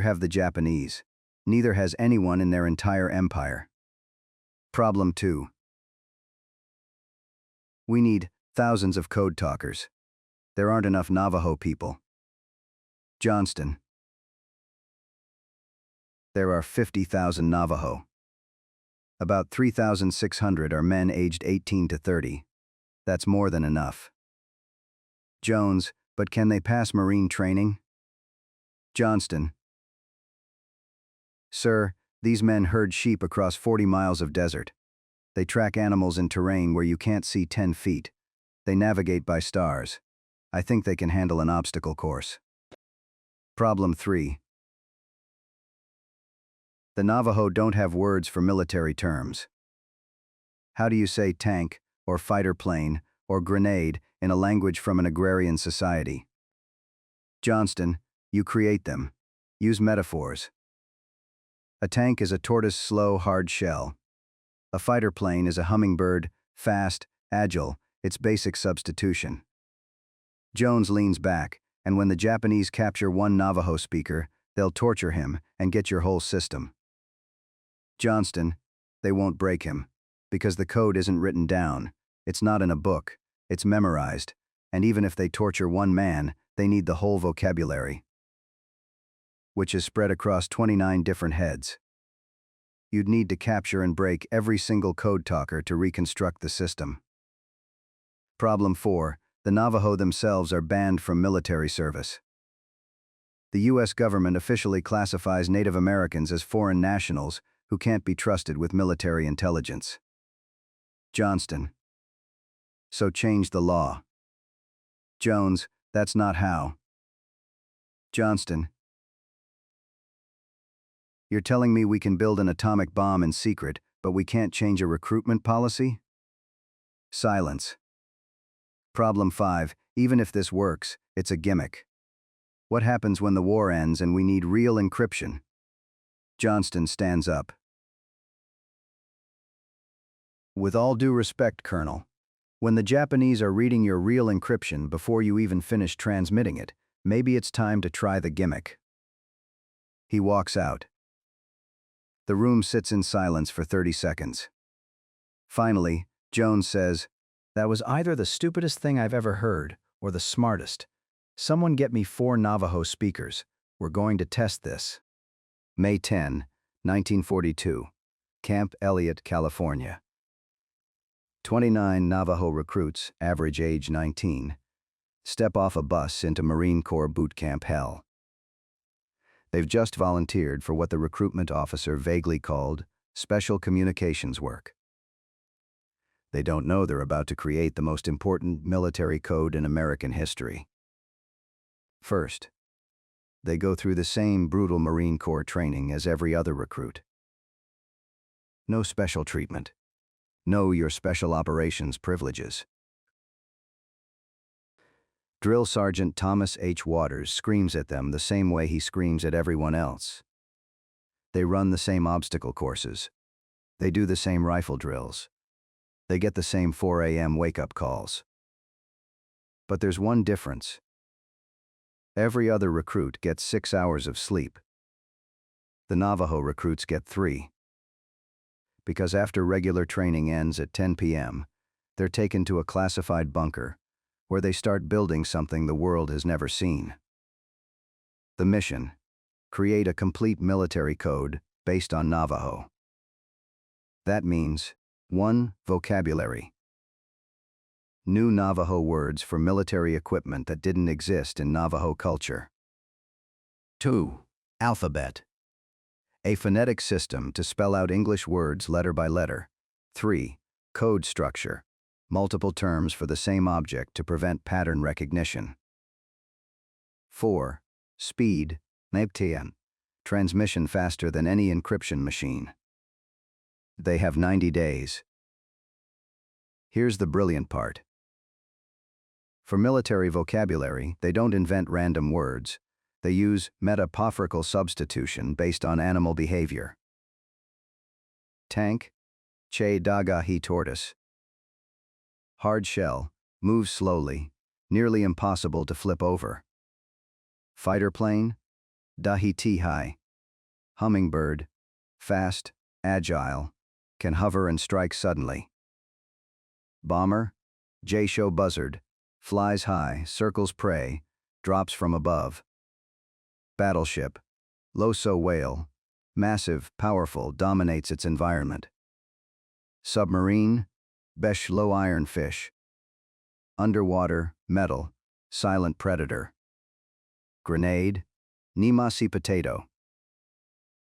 have the Japanese. Neither has anyone in their entire empire. Problem 2. We need thousands of code talkers. There aren't enough Navajo people. Johnston. There are 50,000 Navajo. About 3,600 are men aged 18 to 30. That's more than enough. Jones, but can they pass Marine training? Johnston. Sir, these men herd sheep across 40 miles of desert. They track animals in terrain where you can't see 10 feet. They navigate by stars. I think they can handle an obstacle course. Problem 3. The Navajo don't have words for military terms. How do you say tank, or fighter plane, or grenade in a language from an agrarian society? Johnston, you create them. Use metaphors. A tank is a tortoise slow, hard shell. A fighter plane is a hummingbird, fast, agile, its basic substitution. Jones leans back, and when the Japanese capture one Navajo speaker, they'll torture him and get your whole system. Johnston, they won't break him, because the code isn't written down. It's not in a book, it's memorized, and even if they torture one man, they need the whole vocabulary, which is spread across 29 different heads. You'd need to capture and break every single code talker to reconstruct the system. Problem 4. The Navajo themselves are banned from military service. The U.S. government officially classifies Native Americans as foreign nationals who can't be trusted with military intelligence. Johnston. So change the law. Jones, that's not how. Johnston. You're telling me we can build an atomic bomb in secret, but we can't change a recruitment policy? Silence. Problem 5. Even if this works, it's a gimmick. What happens when the war ends and we need real encryption? Johnston stands up. With all due respect, Colonel, when the Japanese are reading your real encryption before you even finish transmitting it, maybe it's time to try the gimmick. He walks out. The room sits in silence for 30 seconds. Finally, Jones says, "That was either the stupidest thing I've ever heard, or the smartest. Someone get me 4 Navajo speakers. We're going to test this." May 10, 1942. Camp Elliott, California. 29 Navajo recruits, average age 19, step off a bus into Marine Corps boot camp hell. They've just volunteered for what the recruitment officer vaguely called special communications work. They don't know they're about to create the most important military code in American history. First, they go through the same brutal Marine Corps training as every other recruit. No special treatment. No your special operations privileges. Drill Sergeant Thomas H. Waters screams at them the same way he screams at everyone else. They run the same obstacle courses. They do the same rifle drills. They get the same 4 a.m. wake-up calls. But there's one difference. Every other recruit gets 6 hours of sleep. The Navajo recruits get 3. Because after regular training ends at 10 p.m., they're taken to a classified bunker, where they start building something the world has never seen. The mission: create a complete military code based on Navajo. That means 1. Vocabulary. New Navajo words for military equipment that didn't exist in Navajo culture. 2. Alphabet. A phonetic system to spell out English words letter by letter. 3. Code structure. Multiple terms for the same object to prevent pattern recognition. 4. Speed. Transmission faster than any encryption machine. They have 90 days. Here's the brilliant part. For military vocabulary, they don't invent random words. They use metaphorical substitution based on animal behavior. Tank, che daga hi tortoise. Hard shell, moves slowly, nearly impossible to flip over. Fighter plane, Dahi-ti-hai. Hummingbird, fast, agile, can hover and strike suddenly. Bomber, J-show buzzard, flies high, circles prey, drops from above. Battleship, Loso whale, massive, powerful, dominates its environment. Submarine, Besh low iron fish. Underwater, metal, silent predator. Grenade, Nimasi potato.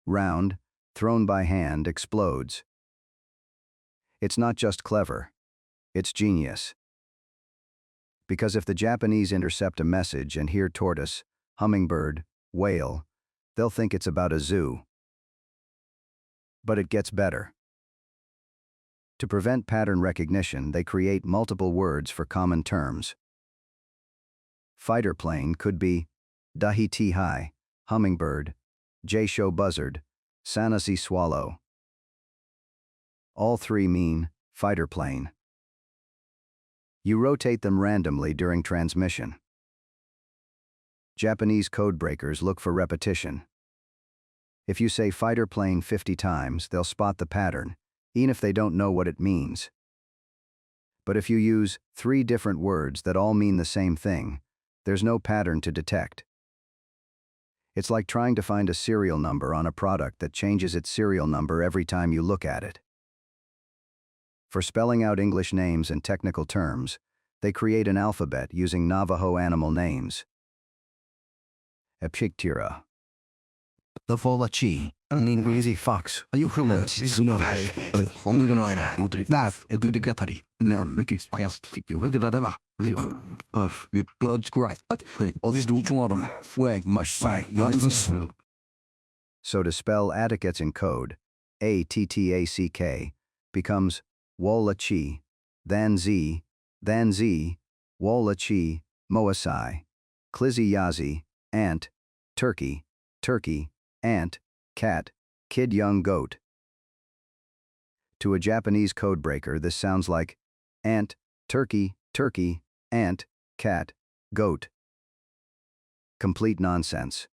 Round, thrown by hand, explodes. It's not just clever, it's genius. Because if the Japanese intercept a message and hear tortoise, hummingbird, whale, they'll think it's about a zoo. But it gets better. To prevent pattern recognition, they create multiple words for common terms. Fighter plane could be Dahi-ti-hai, hummingbird, J-show buzzard, Sanasi swallow. All three mean fighter plane. You rotate them randomly during transmission. Japanese code breakers look for repetition. If you say fighter plane 50 times, they'll spot the pattern, even if they don't know what it means. But if you use 3 different words that all mean the same thing, there's no pattern to detect. It's like trying to find a serial number on a product that changes its serial number every time you look at it. For spelling out English names and technical terms, they create an alphabet using Navajo animal names. Epictera. The Volachi, an Ingenious fox, a Euclid's is not a Homogenoina, Laugh, a good gattery, now Mickey's past, you will get a of with blood's gripe, but all this do tomorrow, flag must fight, not even. So to spell Atticets in code, A-T-T-A-C-K, becomes Wolachi, Than-zi, Wolachi, Moasai, Klizzy-yazi, ant, turkey, ant, cat, kid young goat. To a Japanese codebreaker, this sounds like ant, turkey, ant, cat, goat. Complete nonsense.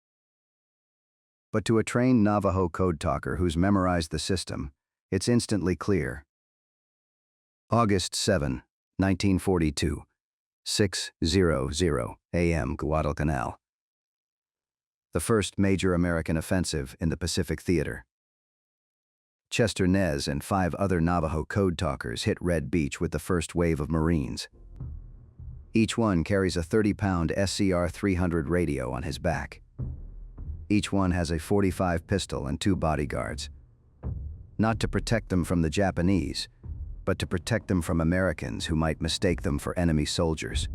But to a trained Navajo code talker who's memorized the system, it's instantly clear. August 7, 1942, 6:00 a.m. Guadalcanal. The first major American offensive in the Pacific Theater. Chester Nez and 5 other Navajo code talkers hit Red Beach with the first wave of Marines. Each one carries a 30-pound SCR 300 radio on his back. Each one has a .45 pistol and 2 bodyguards. Not to protect them from the Japanese, but to protect them from Americans who might mistake them for enemy soldiers.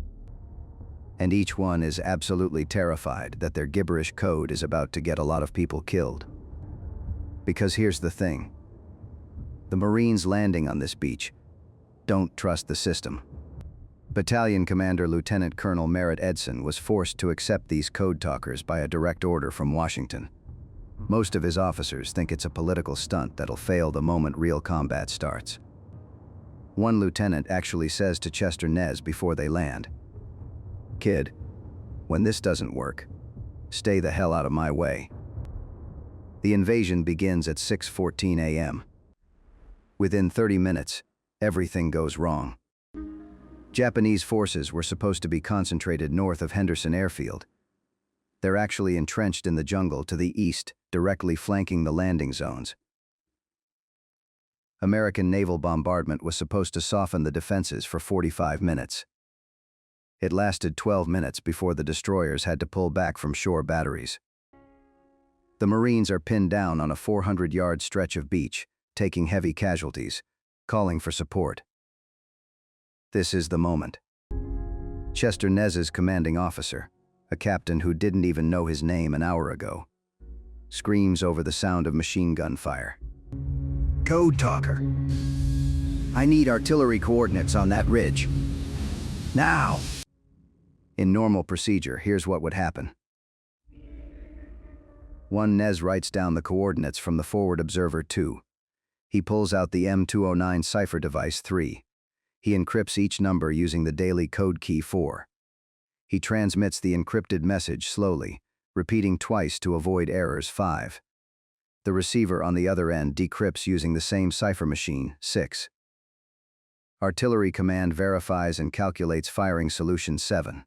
And each one is absolutely terrified that their gibberish code is about to get a lot of people killed. Because here's the thing. The Marines landing on this beach don't trust the system. Battalion Commander Lieutenant Colonel Merritt Edson was forced to accept these code talkers by a direct order from Washington. Most of his officers think it's a political stunt that'll fail the moment real combat starts. One lieutenant actually says to Chester Nez before they land, "Kid, when this doesn't work, stay the hell out of my way." The invasion begins at 6:14 a.m. Within 30 minutes, everything goes wrong. Japanese forces were supposed to be concentrated north of Henderson Airfield. They're actually entrenched in the jungle to the east, directly flanking the landing zones. American naval bombardment was supposed to soften the defenses for 45 minutes. It lasted 12 minutes before the destroyers had to pull back from shore batteries. The Marines are pinned down on a 400-yard stretch of beach, taking heavy casualties, calling for support. This is the moment. Chester Nez's commanding officer, a captain who didn't even know his name an hour ago, screams over the sound of machine gun fire. "Code talker, I need artillery coordinates on that ridge. Now!" In normal procedure, here's what would happen. 1. Nez writes down the coordinates from the forward observer 2. He pulls out the M209 cipher device 3. He encrypts each number using the daily code key 4. He transmits the encrypted message slowly, repeating twice to avoid errors. 5. The receiver on the other end decrypts using the same cipher machine. 6. Artillery command verifies and calculates firing solution. 7.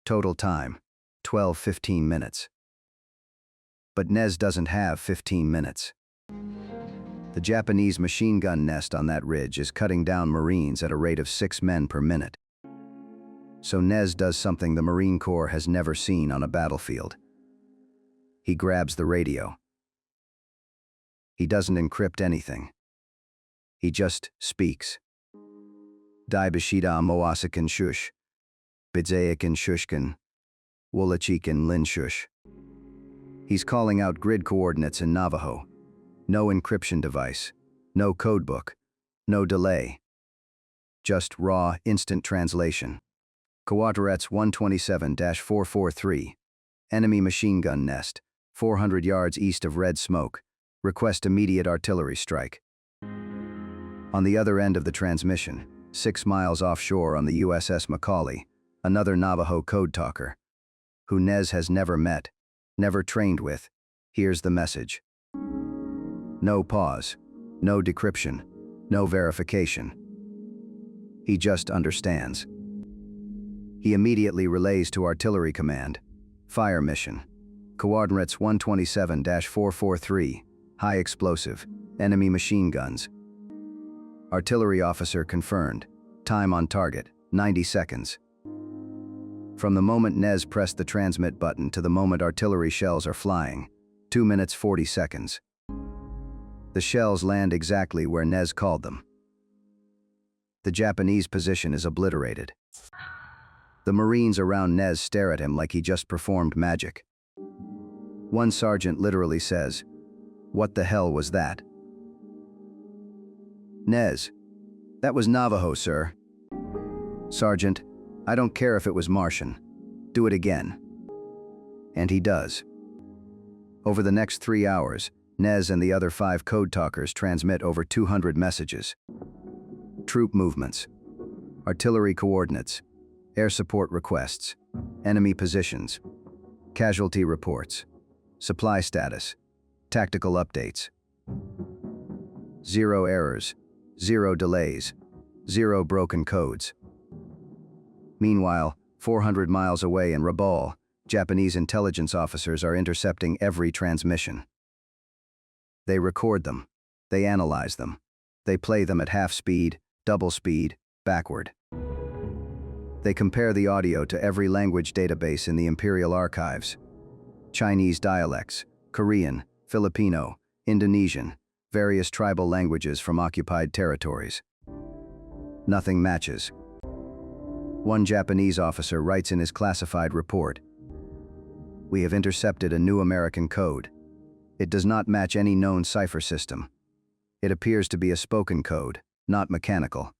Total time, 12-15 minutes. But Nez doesn't have 15 minutes. The Japanese machine gun nest on that ridge is cutting down Marines at a rate of 6 men per minute. So Nez does something the Marine Corps has never seen on a battlefield. He grabs the radio. He doesn't encrypt anything. He just speaks. Daibashida moasakan shush. Bidzayakan shushkan. Wolachikan lin shush. He's calling out grid coordinates in Navajo. No encryption device. No codebook. No delay. Just raw, instant translation. Coordinates 127-443. Enemy machine gun nest, 400 yards east of red smoke. Request immediate artillery strike. On the other end of the transmission, 6 miles offshore on the USS Macaulay, another Navajo Code Talker, who Nez has never met, never trained with, hears the message. No pause, no decryption, no verification. He just understands. He immediately relays to artillery command. Fire mission. Coordinates 127-443. High explosive. Enemy machine guns. Artillery officer confirmed. Time on target, 90 seconds. From the moment Nez pressed the transmit button to the moment artillery shells are flying, 2 minutes 40 seconds. The shells land exactly where Nez called them. The Japanese position is obliterated. The Marines around Nez stare at him like he just performed magic. One sergeant literally says, "What the hell was that?" Nez, "That was Navajo, sir." Sergeant, "I don't care if it was Martian. Do it again." And he does. Over the next 3 hours, Nez and the other 5 code talkers transmit over 200 messages. Troop movements, artillery coordinates, air support requests, enemy positions, casualty reports, supply status, tactical updates. 0 errors, 0 delays, 0 broken codes. Meanwhile, 400 miles away in Rabaul, Japanese intelligence officers are intercepting every transmission. They record them, they analyze them, they play them at half speed, double speed, backward. They compare the audio to every language database in the Imperial Archives. Chinese dialects, Korean, Filipino, Indonesian, various tribal languages from occupied territories. Nothing matches. One Japanese officer writes in his classified report, "We have intercepted a new American code. It does not match any known cipher system. It appears to be a spoken code, not mechanical.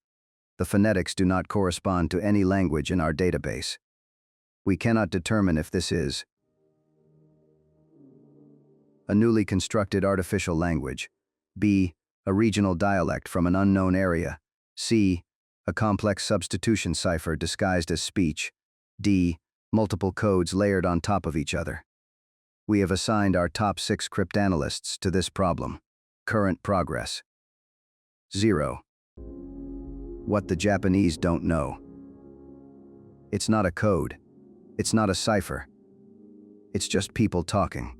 The phonetics do not correspond to any language in our database. We cannot determine if this is a newly constructed artificial language, b. a regional dialect from an unknown area, c. a complex substitution cipher disguised as speech, d. multiple codes layered on top of each other. We have assigned our top 6 cryptanalysts to this problem. Current progress. 0. What the Japanese don't know. It's not a code. It's not a cipher. It's just people talking.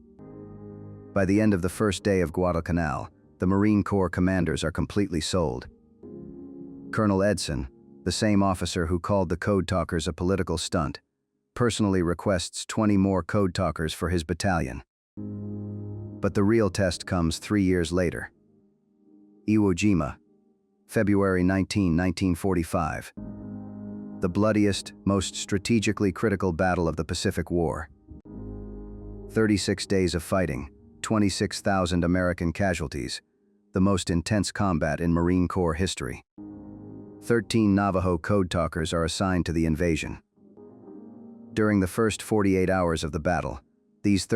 By the end of the first day of Guadalcanal, the Marine Corps commanders are completely sold. Colonel Edson, the same officer who called the Code Talkers a political stunt, personally requests 20 more Code Talkers for his battalion. But the real test comes 3 years later. Iwo Jima, February 19, 1945. The bloodiest, most strategically critical battle of the Pacific War. 36 days of fighting, 26,000 American casualties, the most intense combat in Marine Corps history. 13 Navajo Code Talkers are assigned to the invasion. During the first 48 hours of the battle, these